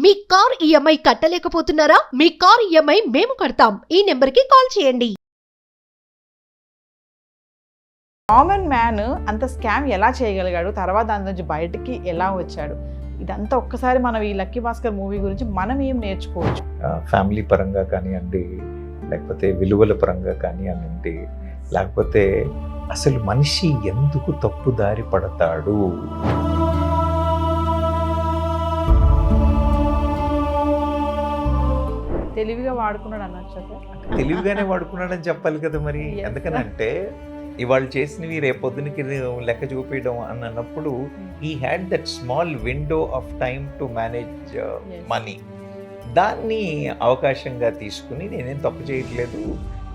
మీ car EMI కట్టలేకపోతున్నారా? మీ car EMI మేము కడతాం. ఈ నెంబర్కి కాల్ చేయండి. కామన్ మ్యాన్ అంత స్కామ్ ఎలా చేయగలిగాడు, తర్వాత దాని నుంచి బయటికి ఎలా వచ్చాడు, ఇదంతా ఒక్కసారి మనం ఈ లక్కీ భాస్కర్ మూవీ గురించి మనం ఏం నేర్చుకోవచ్చు? ఫ్యామిలీ పరంగా కానివ్వండి, లేకపోతే విలువల పరంగా కానివ్వండి, లేకపోతే అసలు మనిషి ఎందుకు తప్పుదారి పడతాడు, తెలివిగా వాడుకున్నాడు అనొచ్చు. తెలివిగానే వాడుకున్నాడని చెప్పాలి కదా మరి. Yes. ఎందుకనంటే ఇవాళ చేసినవి రేపొద్దునికి లెక్క చూపించడం అన్నప్పుడు he had that small window of time to manage money. దాన్ని అవకాశంగా తీసుకుని నేనేం తప్పు చేయట్లేదు,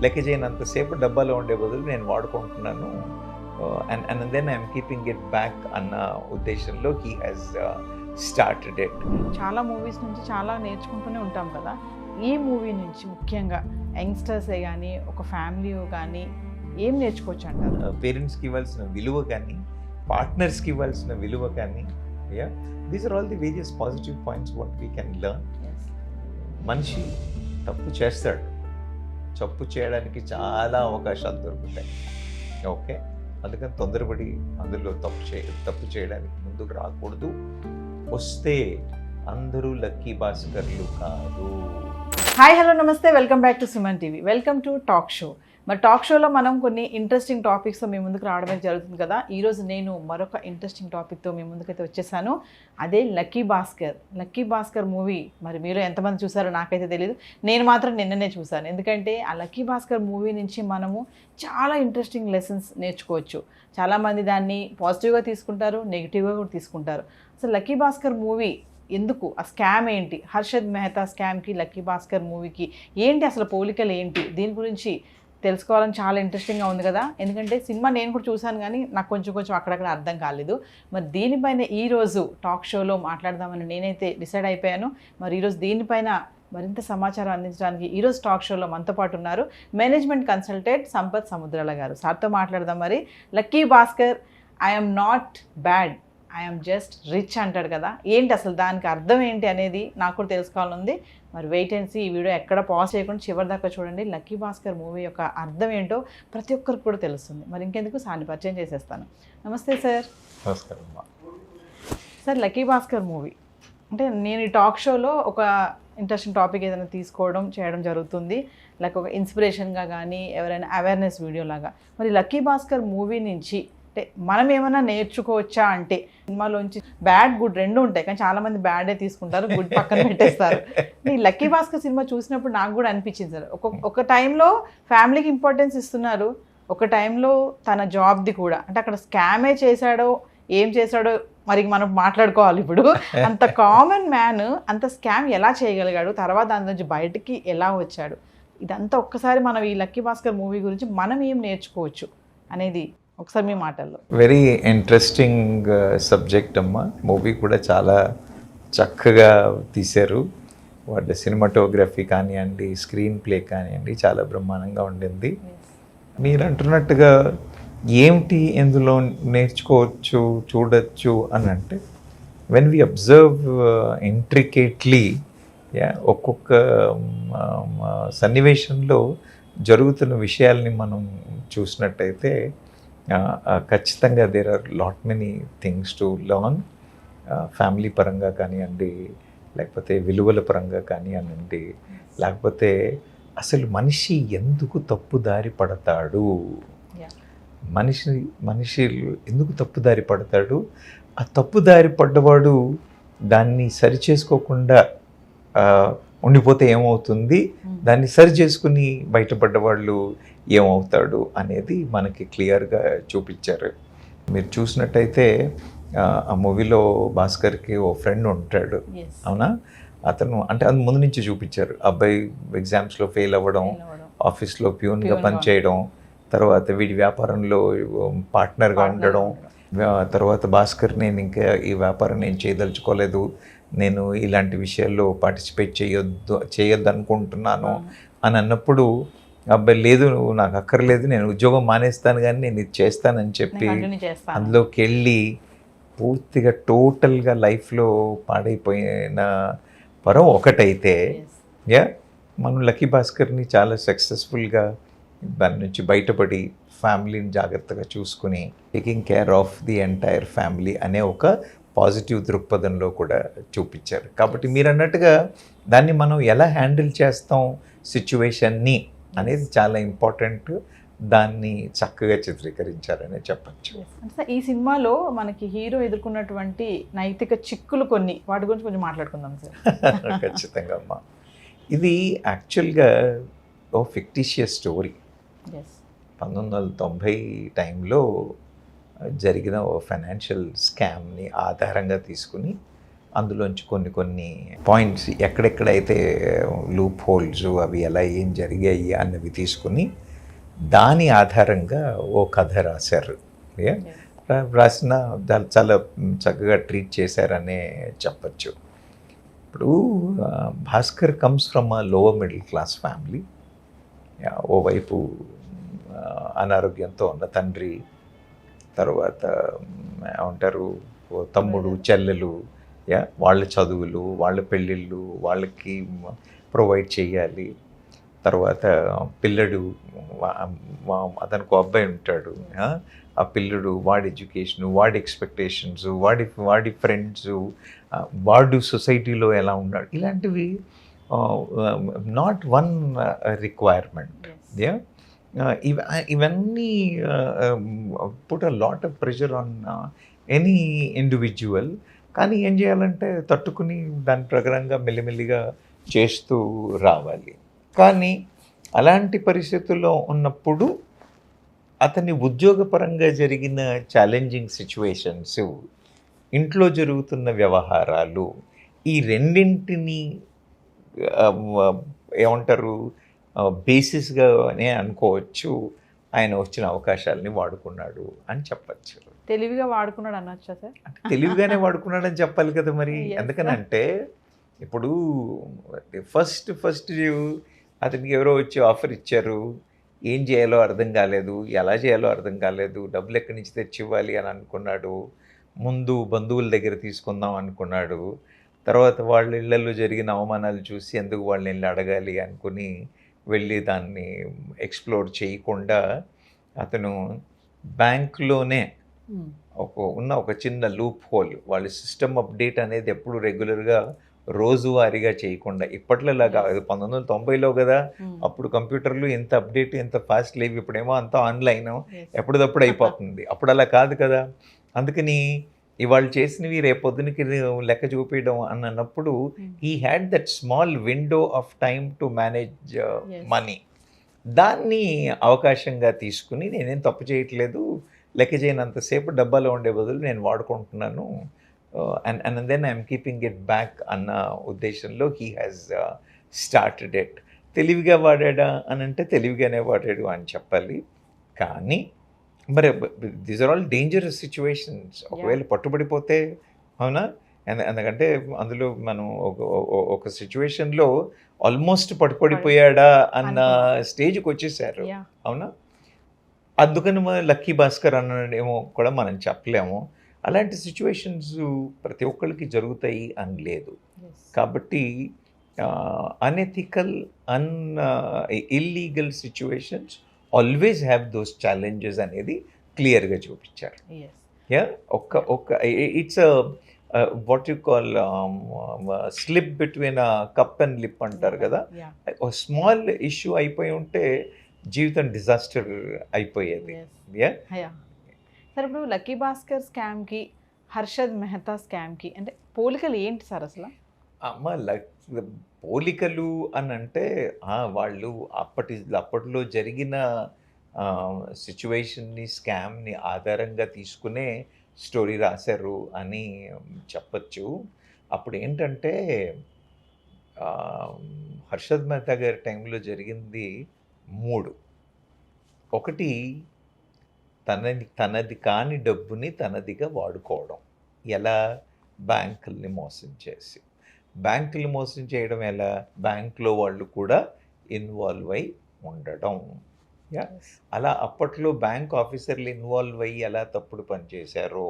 లెక్క చేయనంతసేపు డబ్బాలో ఉండే బదులు నేను వాడుకుంటున్నాను, and then I'm keeping it back అన్న ఉద్దేశంలో హీ హ్యాస్ స్టార్టెడ్ ఇట్. చాలా మూవీస్ నుంచి చాలా నేర్చుకుంటూనే ఉంటాం కదా, ఈ మూవీ నుంచి ముఖ్యంగా యంగ్స్టర్సే కానీ ఒక ఫ్యామిలీ కానీ ఏం నేర్చుకోవచ్చు అంటారు? పేరెంట్స్కి ఇవ్వాల్సిన విలువ కానీ, పార్ట్నర్స్కి ఇవ్వాల్సిన విలువ కానీ, these are all the various positive points what we can learn. మనిషి తప్పు చేస్తాడు, తప్పు చేయడానికి చాలా అవకాశాలు దొరుకుతాయి. ఓకే, అందుకని తొందరపడి అందులో తప్పు చేయడానికి ముందుకు రాకూడదు. వస్తే అందరూ లక్కీ భాస్కర్లు కాదు. హాయ్, హలో, నమస్తే, welcome back to Suman TV. Welcome to talk show. మరి టాక్ షోలో మనం కొన్ని ఇంట్రెస్టింగ్ టాపిక్స్తో మీ ముందుకు రావడమే జరుగుతుంది కదా. ఈరోజు నేను మరొక ఇంట్రెస్టింగ్ టాపిక్తో మీ ముందుకైతే వచ్చేసాను. అదే lucky Bhaskar. Lucky Bhaskar movie మరి మీరు ఎంతమంది చూసారో నాకైతే తెలియదు, నేను మాత్రం నిన్ననే చూశాను. ఎందుకంటే ఆ లక్కీ భాస్కర్ మూవీ నుంచి మనము చాలా ఇంట్రెస్టింగ్ లెసన్స్ నేర్చుకోవచ్చు. చాలామంది దాన్ని పాజిటివ్గా తీసుకుంటారు, నెగిటివ్గా కూడా తీసుకుంటారు. అసలు లక్కీ భాస్కర్ మూవీ ఎందుకు, ఆ స్కామ్ ఏంటి, హర్షద్ మెహతా స్కామ్కి లక్కీ భాస్కర్ మూవీకి ఏంటి అసలు పోలికలు ఏంటి, దీని గురించి తెలుసుకోవాలని చాలా ఇంట్రెస్టింగ్గా ఉంది కదా. ఎందుకంటే సినిమా నేను కూడా చూశాను కానీ నాకు కొంచెం అక్కడక్కడ అర్థం కాలేదు. మరి దీనిపైన ఈరోజు టాక్ షోలో మాట్లాడదామని నేనైతే డిసైడ్ అయిపోయాను. మరి ఈరోజు దీనిపైన మరింత సమాచారం అందించడానికి ఈరోజు టాక్ షోలో మనతో పాటు ఉన్నారు మేనేజ్మెంట్ కన్సల్టెంట్ సంపత్ సముద్రాల గారు. సార్తో మాట్లాడదాం. మరి lucky Bhaskar I'm not bad, I'm just rich అంటాడు కదా, ఏంటి అసలు దానికి అర్థం ఏంటి అనేది నాకు కూడా తెలుసుకోవాలనుంది. మరి వెయిట్ అండ్ సీ. ఈ వీడియో ఎక్కడ పాజ్ చేయకుండా చివరి దాకా చూడండి. లక్కీ భాస్కర్ మూవీ యొక్క అర్థం ఏంటో ప్రతి ఒక్కరికి కూడా తెలుస్తుంది. మరి ఇంకెందుకు సార్ని పరిచయం చేసేస్తాను. నమస్తే సార్. నమస్కారం. సార్, లక్కీ భాస్కర్ మూవీ అంటే నేను ఈ టాక్ షోలో ఒక ఇంట్రెస్టింగ్ టాపిక్ ఏదైనా చేయడం జరుగుతుంది, లైక్ ఒక ఇన్స్పిరేషన్గా కానీ ఎవరైనా అవేర్నెస్ వీడియో లాగా. మరి లక్కీ భాస్కర్ మూవీ నుంచి అంటే మనం ఏమైనా నేర్చుకోవచ్చా? అంటే సినిమాలోంచి బ్యాడ్ గుడ్ రెండు ఉంటాయి, కానీ చాలామంది బ్యాడే తీసుకుంటారు, గుడ్ పక్కన పెట్టేస్తారు. ఈ లక్కీ భాస్కర్ సినిమా చూసినప్పుడు నాకు కూడా అనిపించింది సార్, ఒక టైంలో ఫ్యామిలీకి ఇంపార్టెన్స్ ఇస్తున్నారు, ఒక టైంలో తన జాబ్ది కూడా, అంటే అక్కడ స్కామే చేశాడో ఏం చేశాడో మరి మనం మాట్లాడుకోవాలి ఇప్పుడు. అంత కామన్ మ్యాన్ అంత స్కామ్ ఎలా చేయగలిగాడు, తర్వాత దాని నుంచి బయటికి ఎలా వచ్చాడు, ఇదంతా ఒక్కసారి మనం ఈ లక్కీ భాస్కర్ మూవీ గురించి మనం ఏం నేర్చుకోవచ్చు అనేది ఒకసారి మీ మాటల్లో. వెరీ ఇంట్రెస్టింగ్ సబ్జెక్ట్ అమ్మా. మూవీ కూడా చాలా చక్కగా తీశారు. వాళ్ళ సినిమాటోగ్రఫీ కానివ్వండి, స్క్రీన్ ప్లే కానివ్వండి, చాలా బ్రహ్మాండంగా ఉండింది. మీరు అంటున్నట్టుగా ఏమిటి ఎందులో నేర్చుకోవచ్చు, చూడొచ్చు అని అంటే, వెన్ వి అబ్జర్వ్ ఇంట్రికేట్లీ ఒక్కొక్క సన్నివేశంలో జరుగుతున్న విషయాల్ని మనం చూసినట్టయితే ఖచ్చితంగా there are lot many things to learn. Family పరంగా కానివ్వండి, లేకపోతే విలువల పరంగా కానివ్వండి, లేకపోతే అసలు మనిషి ఎందుకు తప్పుదారి పడతాడు, మనిషి ఎందుకు తప్పుదారి పడతాడు, ఆ తప్పుదారి పడ్డవాడు దాన్ని సరిచేసుకోకుండా ఉండిపోతే ఏమవుతుంది, దాన్ని సరి చేసుకుని బయటపడ్డవాళ్ళు ఏమవుతాడు అనేది మనకి క్లియర్గా చూపించారు. మీరు చూసినట్టయితే ఆ మూవీలో భాస్కర్కి ఓ ఫ్రెండ్ ఉంటాడు, అవునా? అతను అంటే అది ముందు నుంచి చూపించారు. అబ్బాయి ఎగ్జామ్స్లో ఫెయిల్ అవ్వడం, ఆఫీస్లో ప్యూన్గా పనిచేయడం, తర్వాత వీడి వ్యాపారంలో పార్ట్నర్గా ఉండడం, తర్వాత భాస్కర్ నేను ఇంకా ఈ వ్యాపారం నేను చేయదలుచుకోలేదు, నేను ఇలాంటి విషయాల్లో పార్టిసిపేట్ చేయొద్దు అనుకుంటున్నాను అని అన్నప్పుడు అబ్బాయి లేదు నువ్వు నాకు అక్కర్లేదు, నేను ఉద్యోగం మానేస్తాను కానీ నేను ఇది చేస్తానని చెప్పి అందులోకి వెళ్ళి పూర్తిగా టోటల్గా లైఫ్లో పాడైపోయిన వరం ఒకటైతే Yes. యా మనం లక్కీ భాస్కర్ని చాలా సక్సెస్ఫుల్గా దాని నుంచి బయటపడి ఫ్యామిలీని జాగ్రత్తగా చూసుకుని taking care of the entire family అనే ఒక పాజిటివ్ దృక్పథంలో కూడా చూపించారు. కాబట్టి మీరు అన్నట్టుగా దాన్ని మనం ఎలా హ్యాండిల్ చేస్తాం సిచ్యువేషన్ని అనేది చాలా ఇంపార్టెంట్. దాన్ని చక్కగా చిత్రీకరించారనే చెప్పచ్చు. అంటే సార్, ఈ సినిమాలో మనకి హీరో ఎదుర్కొన్నటువంటి నైతిక చిక్కులు కొన్ని, వాటి గురించి కొంచెం మాట్లాడుకుందాం సార్. ఖచ్చితంగా అమ్మా. ఇది యాక్చువల్గా ఓ ఫిక్టిషియస్ స్టోరీ. ఎస్. 1990 టైంలో జరిగిన ఓ ఫైనాన్షియల్ స్కామ్ని ఆధారంగా తీసుకుని అందులోంచి కొన్ని పాయింట్స్ ఎక్కడెక్కడైతే లూప్ హోల్స్ అవి ఎలా ఏం జరిగాయి అన్నవి తీసుకుని దాని ఆధారంగా ఓ కథ రాశారు. రాసిన చాలా చక్కగా ట్రీట్ చేశారనే చెప్పచ్చు. ఇప్పుడు Bhaskar comes from a lower middle class family. ఓవైపు అనారోగ్యంతో ఉన్న తండ్రి, తర్వాత ఏమంటారు తమ్ముడు చెల్లెలు, వాళ్ళ చదువులు, వాళ్ళ పెళ్ళిళ్ళు, వాళ్ళకి ప్రొవైడ్ చేయాలి. తర్వాత పిల్లడు, అతనికి అబ్బాయి ఉంటాడు, ఆ పిల్లడు వాడి ఎడ్యుకేషను, వాడి ఎక్స్పెక్టేషన్స్, వాడి ఫ్రెండ్స్, వాడు సొసైటీలో ఎలా ఉన్నాడు, ఇలాంటివి నాట్ వన్ రిక్వైర్మెంట్. ఇవన్నీ put a lot of pressure on any individual. కానీ ఏం చేయాలంటే తట్టుకుని దాని ప్రకారంగా మెల్లిమెల్లిగా చేస్తూ రావాలి. కానీ అలాంటి పరిస్థితుల్లో ఉన్నప్పుడు అతని ఉద్యోగపరంగా జరిగిన ఛాలెంజింగ్ సిచ్యువేషన్స్, ఇంట్లో జరుగుతున్న వ్యవహారాలు, ఈ రెండింటిని ఏమంటారు బేసిస్గానే అనుకోవచ్చు ఆయన వచ్చిన అవకాశాలని వాడుకున్నాడు అని చెప్పచ్చు. తెలివిగా వాడుకున్నాడు అనొచ్చా సార్? అంటే తెలివిగానే వాడుకున్నాడని చెప్పాలి కదా మరి. Yes. ఎందుకనంటే ఇప్పుడు ఫస్ట్ అతనికి ఎవరో వచ్చి ఆఫర్ ఇచ్చారు, ఏం చేయాలో అర్థం కాలేదు, ఎలా చేయాలో అర్థం కాలేదు, డబ్బులు ఎక్కడి నుంచి తెచ్చి ఇవ్వాలి అని అనుకున్నాడు. ముందు బంధువుల దగ్గర తీసుకుందాం అనుకున్నాడు. తర్వాత వాళ్ళ ఇళ్లలో జరిగిన అవమానాలు చూసి ఎందుకు వాళ్ళని వెళ్ళి అడగాలి అనుకుని వెళ్ళి దాన్ని ఎక్స్ప్లోర్ చేయకుండా అతను బ్యాంకులోనే ఒక చిన్న లూప్ హోల్, వాళ్ళ సిస్టమ్ అప్డేట్ అనేది ఎప్పుడు రెగ్యులర్గా రోజువారీగా చేయకుండా, ఇప్పట్లోలాగా 1990లో కదా, అప్పుడు కంప్యూటర్లు ఎంత అప్డేట్ ఎంత ఫాస్ట్ లేవు, ఇప్పుడేమో అంతా ఆన్లైన్ ఎప్పటిదప్పుడు అయిపోతుంది. అప్పుడు అలా కాదు కదా. అందుకని ఇవాళ చేసినవి రేపొద్దునికి లెక్క చూపించడం అన్నప్పుడు he had that small window of time to manage money. దాన్ని అవకాశంగా తీసుకుని నేనేం తప్పు చేయట్లేదు, లెక్క చేయనంతసేపు డబ్బాలో ఉండే బదులు నేను వాడుకుంటున్నాను, and then I'm keeping it back అన్న ఉద్దేశంలో హీ హ్యాస్ స్టార్టెడ్ ఇట్. తెలివిగా వాడాడా అని అంటే తెలివిగానే వాడాడు అని చెప్పాలి. కానీ మరి these are all dangerous situations. ఒకవేళ పట్టుబడిపోతే, అవునా, ఎందుకంటే అందులో మనం ఒక సిచ్యువేషన్లో ఆల్మోస్ట్ పట్టుబడిపోయాడా అన్న స్టేజ్కి వచ్చేసారు, అవునా. అందుకని మన లక్కీ భాస్కర్ అన్నదేమో కూడా మనం చెప్పలేము. అలాంటి సిచ్యువేషన్స్ ప్రతి ఒక్కరికి జరుగుతాయి అని లేదు. కాబట్టి unethical illegal situations always have those challenges అనేది క్లియర్గా చూపించారు. It's what you call slip between cup and lip అంటారు కదా. స్మాల్ ఇష్యూ అయిపోయి ఉంటే జీవితం డిజాస్టర్ అయిపోయేది. సార్, ఇప్పుడు లక్కీ భాస్కర్ స్కామ్కి హర్షద్ మెహతా స్కామ్కి అంటే పోలికలు ఏంటి సార్ అసలు? అమ్మ పోలికలు అని అంటే వాళ్ళు అప్పట్లో జరిగిన సిచ్యువేషన్ని, స్కామ్ని ఆధారంగా తీసుకునే స్టోరీ రాశారు అని చెప్పచ్చు. అప్పుడు ఏంటంటే హర్షద్ మెహతా గారి టైంలో జరిగింది 3. ఒకటి, తనది కాని డబ్బుని తనదిగా వాడుకోవడం. ఎలా? బ్యాంకుల్ని మోసం చేసి. బ్యాంకులు మోసం చేయడం ఎలా? బ్యాంకులో వాళ్ళు కూడా ఇన్వాల్వ్ అయి ఉండడం. అలా అప్పట్లో బ్యాంక్ ఆఫీసర్లు ఇన్వాల్వ్ అయ్యి ఎలా తప్పుడు పని చేశారో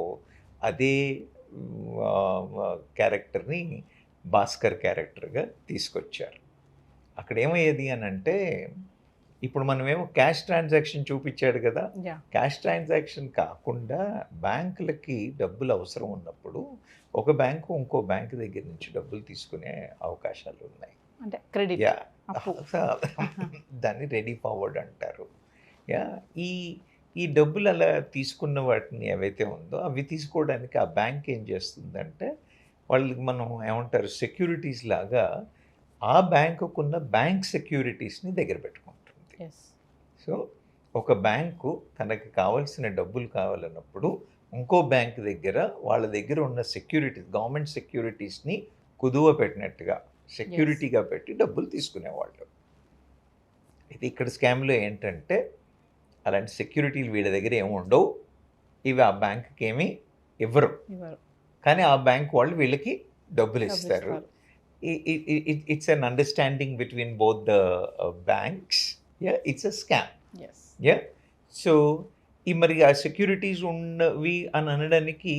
అదే క్యారెక్టర్ని భాస్కర్ క్యారెక్టర్గా తీసుకొచ్చారు. అక్కడ ఏమయ్యేది అని అంటే, ఇప్పుడు మనమేమో క్యాష్ ట్రాన్సాక్షన్ చూపించాడు కదా, యా క్యాష్ ట్రాన్సాక్షన్ కాకుండా బ్యాంకులకి డబ్బులు అవసరం ఉన్నప్పుడు ఒక బ్యాంకు ఇంకో బ్యాంకు దగ్గర నుంచి డబ్బులు తీసుకునే అవకాశాలు ఉన్నాయి. అంటే క్రెడిట్ యా అప్పు. దాన్ని రెడీ ఫార్వర్డ్ అంటారు. యా ఈ డబ్బులు అలా తీసుకున్న వాటిని ఏవైతే ఉందో అవి తీసుకోవడానికి ఆ బ్యాంక్ ఏం చేస్తుందంటే, వాళ్ళకి మనం ఏమంటారు సెక్యూరిటీస్ లాగా ఆ బ్యాంకుకున్న బ్యాంక్ సెక్యూరిటీస్ని దగ్గర పెట్టుకుంటుంది. ఎస్ సో ఒక బ్యాంకు తనకి కావాల్సిన డబ్బులు కావాలన్నప్పుడు ఇంకో బ్యాంక్ దగ్గర వాళ్ళ దగ్గర ఉన్న సెక్యూరిటీస్, గవర్నమెంట్ సెక్యూరిటీస్ని కుదువ పెట్టినట్టుగా సెక్యూరిటీగా పెట్టి డబ్బులు తీసుకునేవాళ్ళు. అయితే ఇక్కడ స్కామ్లో ఏంటంటే, అలాంటి సెక్యూరిటీలు వీళ్ళ దగ్గర ఏమి ఉండవు, ఇవి ఆ బ్యాంకుకి ఏమీ ఇవ్వరు, ఇవ్వరు. కానీ ఆ బ్యాంక్ వాళ్ళు వీళ్ళకి డబ్బులు డబ్బులు ఇస్తారు. ఇస్తారు. It's an understanding between both the banks. It's a scam. Yes so ఈ మరి ఆ సెక్యూరిటీస్ ఉన్నవి అని అనడానికి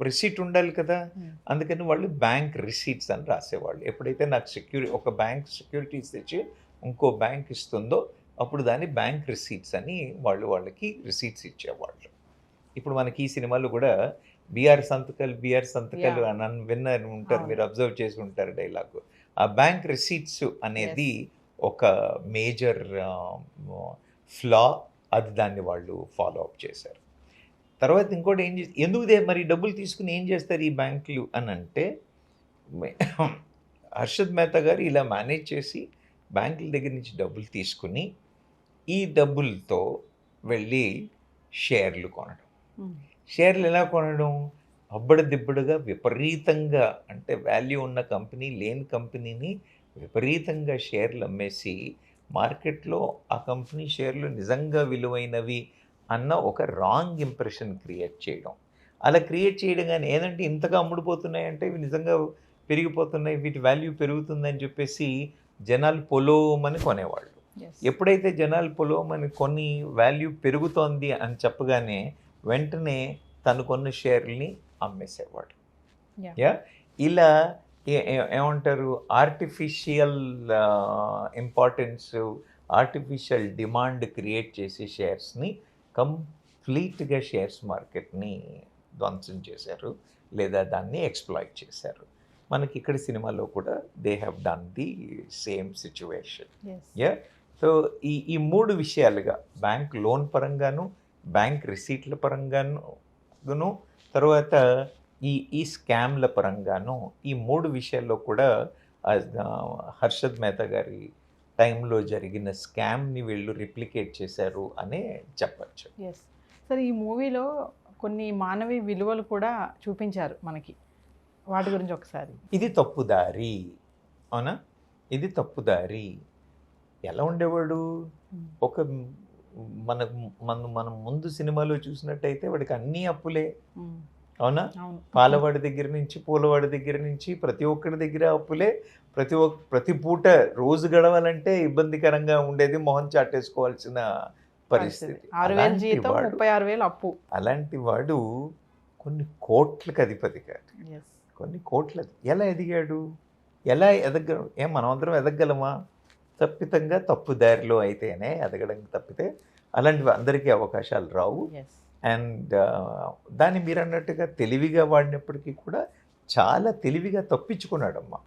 రిసీట్ ఉండాలి కదా, అందుకని వాళ్ళు బ్యాంక్ రిసీట్స్ అని రాసేవాళ్ళు. ఎప్పుడైతే నాకు ఒక బ్యాంక్ సెక్యూరిటీస్ తెచ్చి ఇంకో బ్యాంక్ ఇస్తుందో అప్పుడు దాన్ని బ్యాంక్ రిసీట్స్ అని వాళ్ళకి రిసీట్స్ ఇచ్చేవాళ్ళు. ఇప్పుడు మనకి ఈ సినిమాలో కూడా బీఆర్ సంతకాలు Yeah. అని విన్నారు ఉంటారు, అవును. మీరు అబ్జర్వ్ చేసి ఉంటారు డైలాగ్. ఆ బ్యాంక్ రిసీట్స్ అనేది ఒక మేజర్ ఫ్లా, అది దాన్ని వాళ్ళు ఫాలో అప్ చేశారు. తర్వాత ఇంకోటి ఏం చేసి మరి డబ్బులు తీసుకుని ఏం చేస్తారు ఈ బ్యాంకులు అని అంటే, హర్షద్ మెహతా గారు ఇలా మేనేజ్ చేసి బ్యాంకుల దగ్గర నుంచి డబ్బులు తీసుకుని ఈ డబ్బులతో వెళ్ళి షేర్లు కొనడం. షేర్లు ఎలా కొనడం, అబ్బడిదిబ్బడిగా విపరీతంగా, అంటే వాల్యూ ఉన్న కంపెనీ లేని కంపెనీని విపరీతంగా షేర్లు అమ్మేసి మార్కెట్లో ఆ కంపెనీ షేర్లు నిజంగా విలువైనవి అన్న ఒక రాంగ్ ఇంప్రెషన్ క్రియేట్ చేయడం. అలా క్రియేట్ చేయడం కానీ ఏదంటే ఇంతగా అమ్ముడుపోతున్నాయంటే ఇవి నిజంగా పెరిగిపోతున్నాయి, వీటి వాల్యూ పెరుగుతుందని చెప్పేసి జనాలు పొలోమని కొనేవాళ్ళు. ఎప్పుడైతే జనాలు పొలోమని కొన్ని వాల్యూ పెరుగుతోంది అని చెప్పగానే వెంటనే తను కొన్న షేర్ని అమ్మేసేవాడు. యా ఇలా ఏమంటారు artificial importance, artificial demand create చేసే షేర్స్ని కంప్లీట్గా షేర్స్ మార్కెట్ని ధ్వంసం చేశారు, లేదా దాన్ని ఎక్స్ప్లాయిట్ చేశారు. మనకి ఇక్కడ సినిమాలో కూడా they have done the same situation. Yeah so ఈ మూడు విషయాలుగా, బ్యాంక్ లోన్ పరంగాను, బ్యాంక్ రిసీట్ల పరంగాను, తర్వాత ఈ స్కామ్ల పరంగాను, ఈ మూడు విషయాల్లో కూడా హర్షద్ మెహతా గారి టైంలో జరిగిన స్కామ్ని వీళ్ళు రిప్లికేట్ చేశారు అనే చెప్పచ్చు. ఎస్ సరే, ఈ మూవీలో కొన్ని మానవీయ విలువలు కూడా చూపించారు మనకి, వాటి గురించి ఒకసారి. ఇది తప్పుదారి, అవునా, ఇది తప్పుదారి. ఎలా ఉండేవాడు, ఒక మనం ముందు సినిమాలో చూసినట్టయితే వాడికి అన్నీ అప్పులే, అవునా, అవును. పాలవాడి దగ్గర నుంచి పూలవాడి దగ్గర నుంచి ప్రతి ఒక్కరి దగ్గర అప్పులే. ప్రతి పూట రోజు గడవాలంటే ఇబ్బందికరంగా ఉండేది, మొహం చాటేసుకోవాల్సిన పరిస్థితి. 6,000 జీతం, 36,000 అప్పు. అలాంటి వాడు కొన్ని కోట్లకు అధిపతి కాదు, ఎస్ కొన్ని కోట్ల. ఎలా ఎదిగాడు, ఎలా మనం అందరం ఎదగలమా? తప్పితంగా తప్పుదారిలో అయితేనే ఎదగడం తప్పితే అలాంటివి అందరికీ అవకాశాలు రావు. ఎస్ అండ్ దాన్ని మీరు అన్నట్టుగా తెలివిగా వాడినప్పటికీ కూడా చాలా తెలివిగా తప్పించుకున్నాడమ్మా.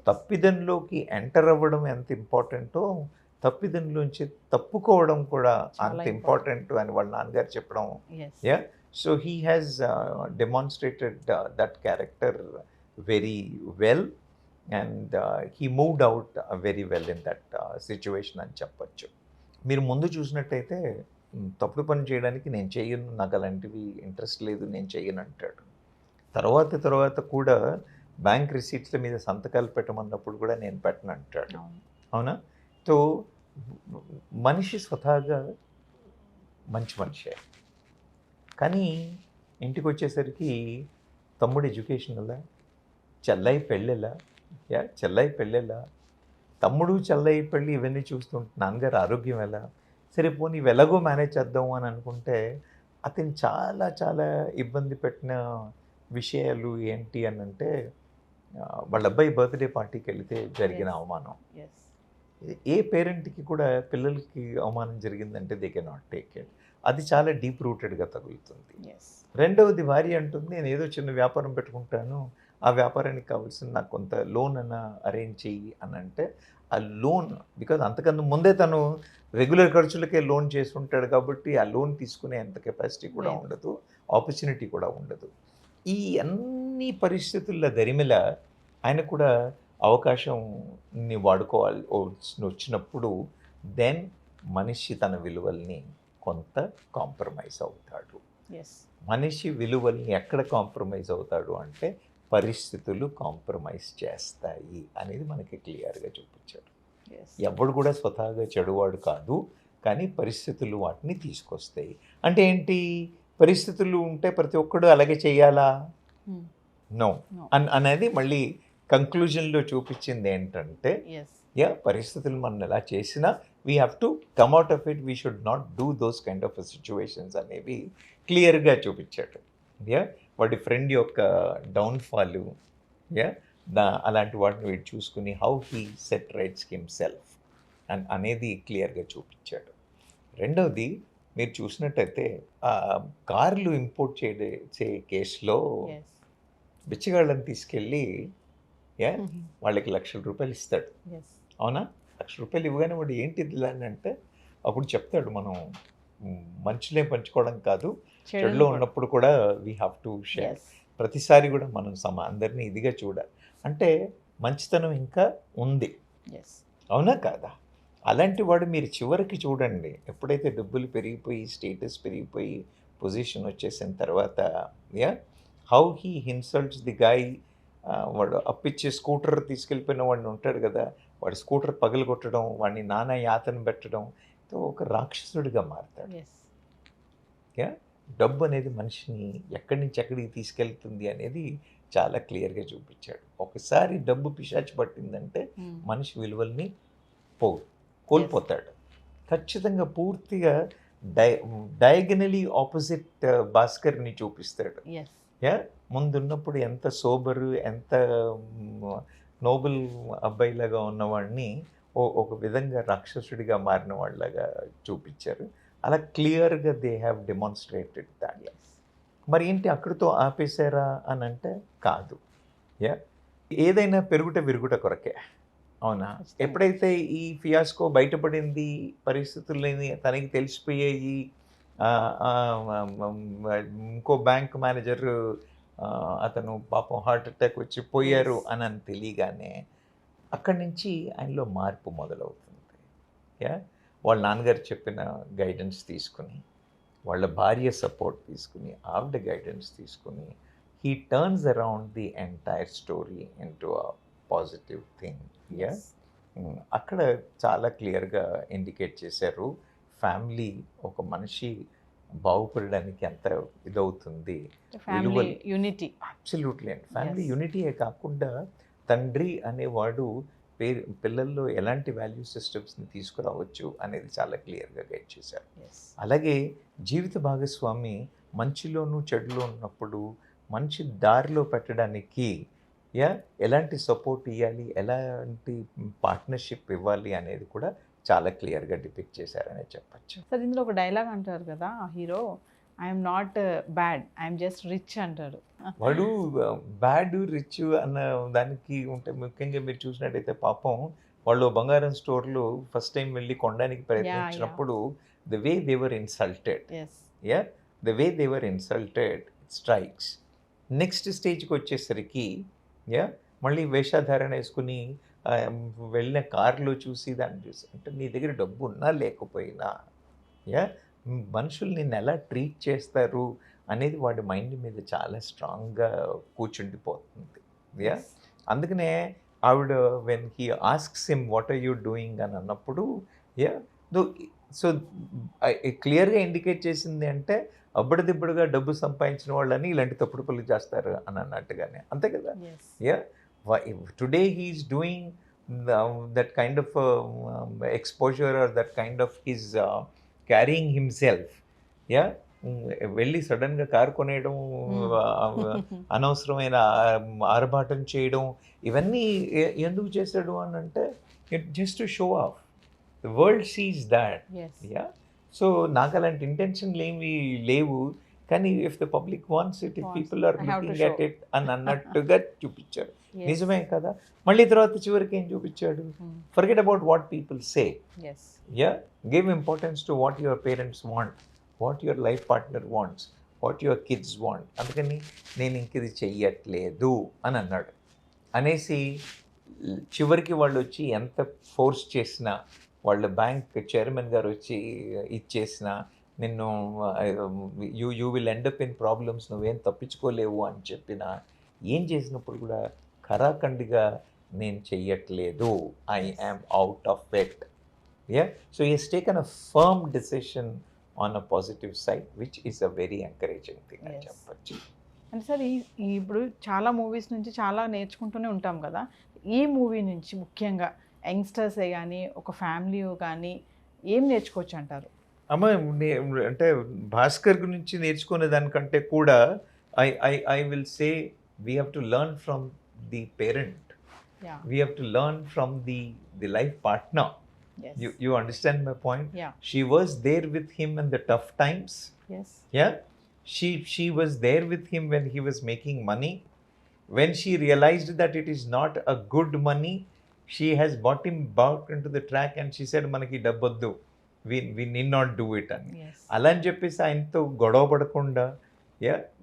తప్పిదంలోకి ఎంటర్ అవ్వడం ఎంత ఇంపార్టెంటో, తప్పిదంలోంచి తప్పుకోవడం కూడా అంత ఇంపార్టెంట్ అని వాళ్ళ నాన్నగారు చెప్పడం. Yes ya so he has demonstrated that character very well, and he moved out very well in that situation అని చెప్పచ్చు. మీరు ముందు చూసినట్టయితే తప్పుడు పని చేయడానికి నేను చేయను, నాకు అలాంటివి ఇంట్రెస్ట్ లేదు, నేను చేయను అంటాడు. తర్వాత కూడా బ్యాంక్ రిసీట్ల మీద సంతకాలు పెట్టమన్నప్పుడు కూడా నేను పెట్టను అంటాడు, అవునా. సో మనిషి స్వతహాగా మంచి మనిషే, కానీ ఇంటికి వచ్చేసరికి తమ్ముడు ఎడ్యుకేషన్ ఎలా, చెల్లై పెళ్ళెలా, చెల్లై పెళ్ళెలా, తమ్ముడు చెల్లై పెళ్ళి ఇవన్నీ చూస్తుంటే నాన్నగారు ఆరోగ్యం ఎలా, సరే పోనీ ఇవి ఎలాగో మేనేజ్ చేద్దాము అని అనుకుంటే అతను చాలా చాలా ఇబ్బంది పెట్టిన విషయాలు ఏంటి అని అంటే, వాళ్ళ అబ్బాయి బర్త్డే పార్టీకి వెళితే జరిగిన అవమానం. ఎస్ ఏ పేరెంట్కి కూడా పిల్లలకి అవమానం జరిగిందంటే they can not take it. అది చాలా డీప్ రూటెడ్గా తగులుతుంది. ఎస్ రెండవది భార్య అంటుంది, నేను ఏదో చిన్న వ్యాపారం పెట్టుకుంటాను, ఆ వ్యాపారానికి కావాల్సిన నాకు కొంత లోన్ అన్న అరేంజ్ చెయ్యి అని అంటే, ఆ లోన్ బికాజ్ అంతకన్నా ముందే తను రెగ్యులర్ ఖర్చులకే లోన్ చేసి ఉంటాడు కాబట్టి ఆ లోన్ తీసుకునే అంత కెపాసిటీ కూడా లేదు. ఉండదు, ఆపర్చునిటీ కూడా ఉండదు. ఈ అన్ని పరిస్థితుల దరిమిల ఆయన కూడా అవకాశంని వాడుకోవాలి వచ్చినప్పుడు దెన్ మనిషి తన విలువల్ని కొంత కాంప్రమైజ్ అవుతాడు. ఎస్ మనిషి విలువల్ని ఎక్కడ కాంప్రమైజ్ అవుతాడు అంటే పరిస్థితులు కాంప్రమైజ్ చేస్తాయి అనేది మనకి క్లియర్గా చూపించాడు. ఎస్ ఎవడు కూడా స్వతహాగా చెడువాడు కాదు, కానీ పరిస్థితులు వాటిని తీసుకొస్తాయి. అంటే ఏంటి, పరిస్థితులు ఉంటే ప్రతి ఒక్కడు అలాగే చేయాలా? నో. No. అనేది మళ్ళీ కంక్లూజన్లో చూపించింది ఏంటంటే ఎస్ పరిస్థితులు మనం ఎలా చేసినా we have to come out of it, we should not do those kind of situations అనేవి క్లియర్గా చూపించాడు. వాడి ఫ్రెండ్ యొక్క డౌన్ఫాల్ అలాంటి వాటిని వీడు చూసుకుని how he set rights himself అనేది క్లియర్గా చూపించాడు. రెండవది మీరు చూసినట్టయితే కార్లు ఇంపోర్ట్ చేసే కేసులో ఎస్ బిచ్చగాళ్ళని తీసుకెళ్ళి వాళ్ళకి ₹1,00,000 ఇస్తాడు. ఎస్ అవునా? ₹1,00,000 ఇవ్వగానే వాడు ఏంటిది ఇలా అని అంటే అప్పుడు చెప్తాడు, మనం మంచులే పంచుకోవడం కాదు, చెడులో ఉన్నప్పుడు కూడా we have to share. Yes ప్రతిసారి కూడా మనం అందరినీ ఇదిగా చూడాలి. అంటే మంచితనం ఇంకా ఉంది, ఎస్ అవునా కాదా? అలాంటి వాడు మీరు చివరికి చూడండి, ఎప్పుడైతే డబ్బులు పెరిగిపోయి స్టేటస్ పెరిగిపోయి పొజిషన్ వచ్చేసిన తర్వాత how he insults the guy. వాడు అప్పిచ్చే స్కూటర్ తీసుకెళ్ళిపోయిన వాడిని ఉంటాడు కదా, వాడి స్కూటర్ పగలగొట్టడం, వాడిని నానా యాతన పెట్టడం, ఒక రాక్షసుడిగా మారుతాడు. ఎస్ డబ్బు అనేది మనిషిని ఎక్కడి నుంచి ఎక్కడికి తీసుకెళ్తుంది అనేది చాలా క్లియర్గా చూపించాడు. ఒకసారి డబ్బు పిశాచి పట్టిందంటే మనిషి విలువల్ని కోల్పోతాడు. ఖచ్చితంగా పూర్తిగా డయాగనలీ ఆపోజిట్ భాస్కర్ని చూపిస్తాడు. ఎస్ ముందున్నప్పుడు ఎంత సోబరు, ఎంత నోబెల్ అబ్బాయిలాగా ఉన్నవాడిని ఒక విధంగా రాక్షసుడిగా మారిన వాళ్ళలాగా చూపించారు. అలా క్లియర్గా దే హ్యావ్ డెమాన్స్ట్రేటెడ్ దాట్. మరి ఏంటి అక్కడితో ఆపేశారా అని అంటే కాదు. ఏదైనా పెరుగుట విరుగుట కొరకే, అవునా? ఎప్పుడైతే ఈ ఫియాస్కో బయటపడింది, పరిస్థితులని తనకి తెలిసిపోయాయి, ఇంకో బ్యాంక్ మేనేజర్ అతను పాపం హార్ట్ అటాక్ వచ్చి పోయారు అని తెలియగానే అక్కడి నుంచి ఆయనలో మార్పు మొదలవుతుంది. వాళ్ళ నాన్నగారు చెప్పిన గైడెన్స్ తీసుకుని, వాళ్ళ భార్య సపోర్ట్ తీసుకుని, ఆవిడ గైడెన్స్ తీసుకుని he turns around the entire story into a positive thing. అక్కడ చాలా క్లియర్గా ఇండికేట్ చేశారు ఫ్యామిలీ, ఒక మనిషి బాగుపడడానికి ఎంత ఇదవుతుంది, ఫ్యామిలీ యూనిటీ. అబ్సల్యూట్లీ అండి. ఫ్యామిలీ యూనిటీయే కాకుండా తండ్రి అనేవాడు పిల్లల్లో ఎలాంటి వాల్యూ సిస్టమ్స్ని తీసుకురావచ్చు అనేది చాలా క్లియర్గా గైడ్ చేశారు. అలాగే జీవిత భాగస్వామి మంచిలోనూ చెడులో ఉన్నప్పుడు మంచి దారిలో పెట్టడానికి ఎలాంటి సపోర్ట్ ఇవ్వాలి, ఎలాంటి పార్ట్నర్షిప్ ఇవ్వాలి అనేది కూడా చాలా క్లియర్గా డిపిక్ట్ చేశారనే చెప్పచ్చు. సార్ ఇందులో ఒక డైలాగ్ అంటారు కదా ఆ hero, I'm not bad, I'm just rich అంటాడు. వాడు బ్యాడ్ రిచ్ అన్న దానికి ఉంటే ముఖ్యంగా మీరు చూసినట్టయితే పాపం వాళ్ళు బంగారం స్టోర్లో ఫస్ట్ టైం వెళ్ళి కొనడానికి ప్రయత్నించినప్పుడు the way they were insulted, the way they were insulted strikes. Next స్టేజ్కి వచ్చేసరికి మళ్ళీ వేషాధారణ వేసుకుని వెళ్ళిన కారులో చూసి దాన్ని చూసి, అంటే నీ దగ్గర డబ్బు ఉన్నా లేకపోయినా మనుషులు నిన్ను ఎలా ట్రీట్ చేస్తారు అనేది వాడి మైండ్ మీద చాలా స్ట్రాంగ్గా కూర్చుండిపోతుంది. అందుకనే ఆవిడ when he asks him what are you doing అని అన్నప్పుడు సో క్లియర్గా ఇండికేట్ చేసింది అంటే అబ్బడిదిబ్బడిగా డబ్బు సంపాదించిన వాళ్ళని ఇలాంటి తప్పుడు పనులు చేస్తారు అని అన్నట్టుగానే, అంతే కదా. Today he is doing that kind of exposure or that kind of his carrying himself వెళ్ళి సడన్గా కారు కొనేయడం, అనవసరమైన ఆర్భాటం చేయడం, ఇవన్నీ ఎందుకు చేశాడు అని అంటే just to show off. The world sees that. Ya, so నాకు అలాంటి ఇంటెన్షన్లు ఏమి లేవు, కానీ if the public wants it, if people are looking at it అని అన్నట్టుగా చూపించాడు. నిజమే కదా. మళ్ళీ తర్వాత చివరికి ఏం చూపించాడు, forget about what people say. Yeah, give importance to what your parents want, what your life partner wants, what your kids want. అందుకని నేను ఇంక ఇది చెయ్యట్లేదు అని అన్నాడు. అనేసి చివరికి వాళ్ళు వచ్చి ఎంత ఫోర్స్ చేసినా, వాళ్ళ బ్యాంక్ చైర్మన్ గారు వచ్చి ఇచ్చేసిన, నిన్ను you will end up in problems, నువ్వేం తప్పించుకోలేవు అని చెప్పిన, ఏం చేసినప్పుడు కూడా ఖరాఖండిగా నేను చెయ్యట్లేదు, I am out of it. Ya, so he has taken a firm decision on a positive side, which is a very encouraging thing అని చెప్పచ్చు. అంటే సార్ ఇప్పుడు చాలా మూవీస్ నుంచి చాలా నేర్చుకుంటూనే ఉంటాం కదా, ఈ మూవీ నుంచి ముఖ్యంగా యంగ్స్టర్సే కానీ ఒక ఫ్యామిలీ కానీ ఏం నేర్చుకోవచ్చు అంటారు? అమ్మ, అంటే భాస్కర్ గురించి నేర్చుకునే దానికంటే కూడా I will say we have to learn from the parent, we have to learn from the life partner. You understand my point? Yeah. She was there with him in the tough times. Yes. Yeah. She was there with him when he was making money. When she realized that it is not a good money, she has brought him back into the track and she said, మనకి డబ్బొద్దు, we need not do it అని. అలా అని చెప్పేసి ఆయనతో గొడవ పడకుండా,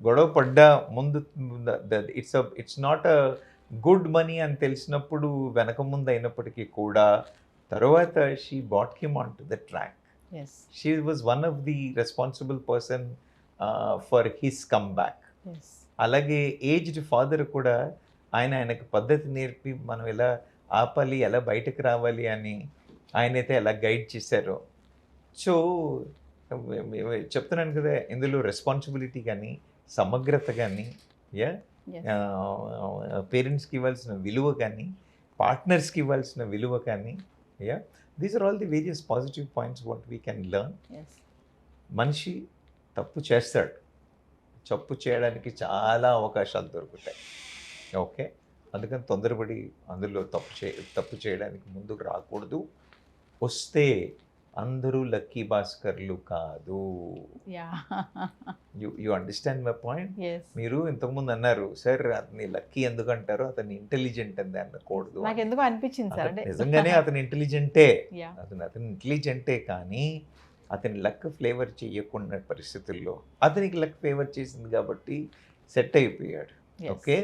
గొడవ పడ్డా ముందు it's not a good money అని తెలిసినప్పుడు వెనక ముందు అయినప్పటికీ కూడా తర్వాత she bought him on to the track. She was one of the responsible person for his come back. అలాగే ఏజ్డ్ ఫాదర్ కూడా ఆయనకు పద్ధతి నేర్పి మనం ఎలా ఆపాలి, ఎలా బయటకు రావాలి అని ఆయనైతే ఎలా గైడ్ చేశారో. సో చెప్తున్నాను కదా, ఇందులో రెస్పాన్సిబిలిటీ కానీ, సమగ్రత కానీ, పేరెంట్స్కి ఇవ్వాల్సిన విలువ కానీ, పార్ట్నర్స్కి ఇవ్వాల్సిన విలువ కానీ, these are all the various positive points what we can learn. మనిషి తప్పు చేస్తాడు, తప్పు చేయడానికి చాలా అవకాశాలు దొరుకుతాయి. ఓకే, అందుకని తొందరపడి అందులో తప్పు చేయడానికి ముందుకు రాకూడదు. వస్తే అందరూ లక్కీ భాస్కర్లు కాదు. You understand my point? మీరు ఇంతకుముందు అన్నారు సార్, అతని లక్కీ ఎందుకు అంటారు, అతని ఇంటెలిజెంట్ అని అనకూడదు. నాకు ఎందుకు అనిపించింది సార్, నిజంగానే అతని ఇంటెలిజెంటే, అతని ఇంటెలిజెంటే, కానీ అతని లక్ ఫ్లేవర్ చేయకుండా పరిస్థితుల్లో అతనికి లక్ ఫేవర్ చేసింది కాబట్టి సెట్ అయిపోయాడు. ఓకే,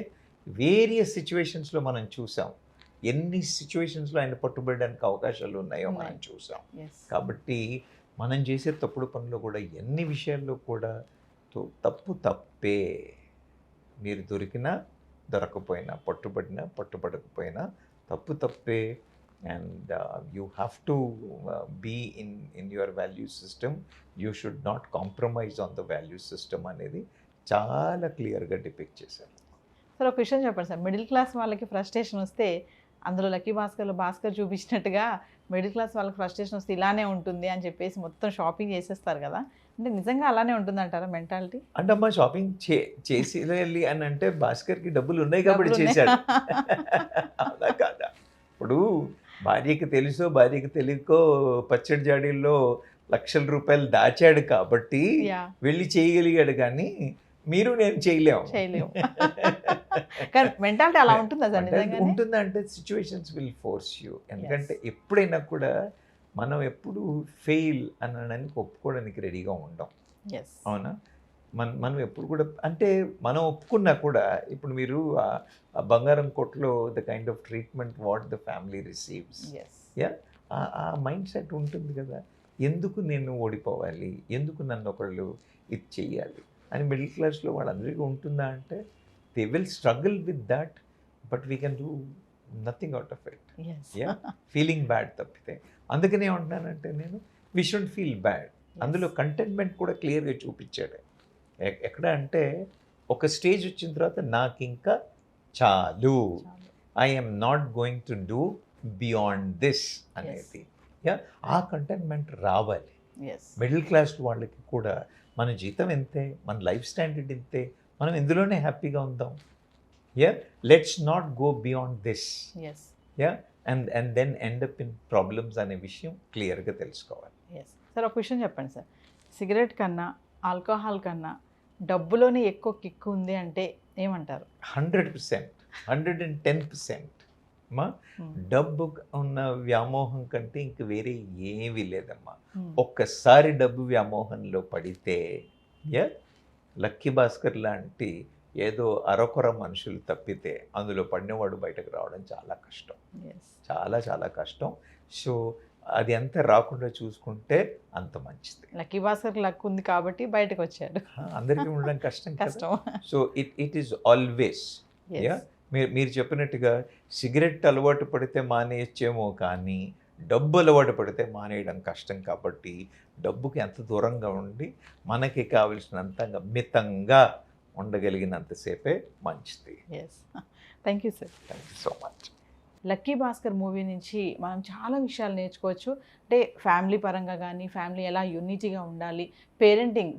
వేరియస్ సిచ్యువేషన్స్లో మనం చూసాం, ఎన్ని సిచ్యువేషన్స్లో ఆయన పట్టుబడడానికి అవకాశాలు ఉన్నాయో మనం చూసాం. కాబట్టి మనం చేసే తప్పుడు పనులు కూడా ఎన్ని విషయాల్లో కూడా తప్పు తప్పే. మీరు దొరికినా దొరకపోయినా, పట్టుబడినా పట్టుబడకపోయినా తప్పు తప్పే. And you have to be in your value system. You should not compromise on the value system అనేది చాలా క్లియర్గా డిపిక్ట్ చేశారు. సార్ ఒక విషయం చెప్పండి సార్, మిడిల్ క్లాస్ వాళ్ళకి ఫ్రస్ట్రేషన్ వస్తే, అందులో లక్కీ భాస్కర్ చూపించినట్టుగా మిడిల్ క్లాస్ వాళ్ళకి ఫ్రస్ట్రేషన్ వస్తే ఇలానే ఉంటుంది అని చెప్పేసి మొత్తం షాపింగ్ చేసేస్తారు కదా, అంటే నిజంగా అలానే ఉంటుంది అంటారా మెంటాలిటీ? అంటే అమ్మ, షాపింగ్ చేసి అని అంటే భాస్కర్కి డబ్బులు ఉన్నాయి కాబట్టి చేశాడు, అలా కాదా? ఇప్పుడు భార్యకి తెలుసో భార్యకి తెలియకో పచ్చడి జాడీల్లో లక్షల రూపాయలు దాచాడు కాబట్టి వెళ్ళి చేయగలిగాడు, కానీ మీరు నేను చేయలేము. కానీ మెంటాలిటీ అలా ఉంటుందా సార్? ఉంటుందంటే సిచ్యువేషన్స్ విల్ ఫోర్స్ యూ. ఎందుకంటే ఎప్పుడైనా కూడా మనం ఎప్పుడు ఫెయిల్ అనడానికి ఒప్పుకోవడానికి రెడీగా ఉండం. అవునా? మనం ఎప్పుడు కూడా, అంటే మనం ఒప్పుకున్నా కూడా, ఇప్పుడు మీరు ఆ బంగారం కొట్లో the kind of treatment what the family receives, ఆ మైండ్ సెట్ ఉంటుంది కదా, ఎందుకు నేను ఓడిపోవాలి, ఎందుకు నన్ను ఒకళ్ళు ఇది చెయ్యాలి అని మిడిల్ క్లాస్లో వాళ్ళందరికీ ఉంటుందా అంటే they will struggle with that, but we can do nothing out of it. Feeling bad తప్పితే. అందుకనే ఏమంటున్నానంటే నేను, వీ షుడ్ ఫీల్ బ్యాడ్. అందులో కంటెంట్మెంట్ కూడా క్లియర్గా చూపించాడు. ఎక్కడ అంటే ఒక స్టేజ్ వచ్చిన తర్వాత నాకు ఇంకా చాలు, I'm not going to do beyond this అనేది. ఆ కంటెంట్మెంట్ రావాలి. మిడిల్ క్లాస్ వాళ్ళకి కూడా మన జీతం ఎంతే, మన లైఫ్ స్టాండర్డ్ ఇంతే, మనం ఇందులోనే హ్యాపీగా ఉందాం. Let's not go beyond this. Yes and then end up in problems అనే విషయం క్లియర్గా తెలుసుకోవాలి. ఎస్ సార్, ఒక విషయం చెప్పండి సార్, సిగరెట్ కన్నా ఆల్కహాల్ కన్నా డబ్బులోనే ఎక్కువ కిక్కు ఉంది అంటే ఏమంటారు? 100%, 110%. మా డబ్బు ఉన్న వ్యామోహం కంటే ఇంక వేరే ఏమీ లేదమ్మా. ఒక్కసారి డబ్బు వ్యామోహంలో పడితే లక్కీ భాస్కర్ లాంటి ఏదో అరకొర మనుషులు తప్పితే అందులో పడినవాడు బయటకు రావడం చాలా కష్టం, చాలా చాలా కష్టం. సో అది ఎంత రాకుండా చూసుకుంటే అంత మంచిది. లక్కీ భాస్కర్ లక్ ఉంది కాబట్టి బయటకు వచ్చాడు. అందరికీ ఉండడం కష్టం కష్టం. సో ఇట్ ఈస్ ఆల్వేస్ మీరు చెప్పినట్టుగా సిగరెట్ అలవాటు పడితే మానేయచ్చేమో, కానీ డబ్బు అలవాటు పడితే మానేయడం కష్టం. కాబట్టి డబ్బుకి ఎంత దూరంగా ఉండి మనకి కావలసినంత మితంగా ఉండగలిగినంతసేపే మంచిది. Yes, thank you sir. Thank you so much. Lucky Bhaskar movie నుంచి మనం చాలా విషయాలు నేర్చుకోవచ్చు. అంటే ఫ్యామిలీ పరంగా కానీ, ఫ్యామిలీ ఎలా యూనిటీగా ఉండాలి,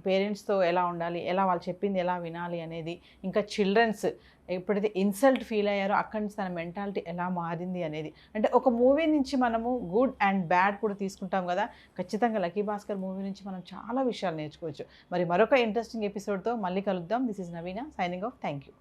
పేరెంట్స్తో ఎలా ఉండాలి, ఎలా వాళ్ళు చెప్పింది ఎలా వినాలి అనేది, ఇంకా చిల్డ్రన్స్ ఎప్పుడైతే ఇన్సల్ట్ ఫీల్ అయ్యారో అక్కడి నుంచి తన మెంటాలిటీ ఎలా మారింది అనేది. అంటే ఒక మూవీ నుంచి మనము గుడ్ అండ్ బ్యాడ్ కూడా తీసుకుంటాం కదా, ఖచ్చితంగా లక్కీ భాస్కర్ మూవీ నుంచి మనం చాలా విషయాలు నేర్చుకోవచ్చు. మరి మరొక ఇంట్రెస్టింగ్ ఎపిసోడ్తో మళ్ళీ కలుద్దాం. This is Naveena signing off. Thank you.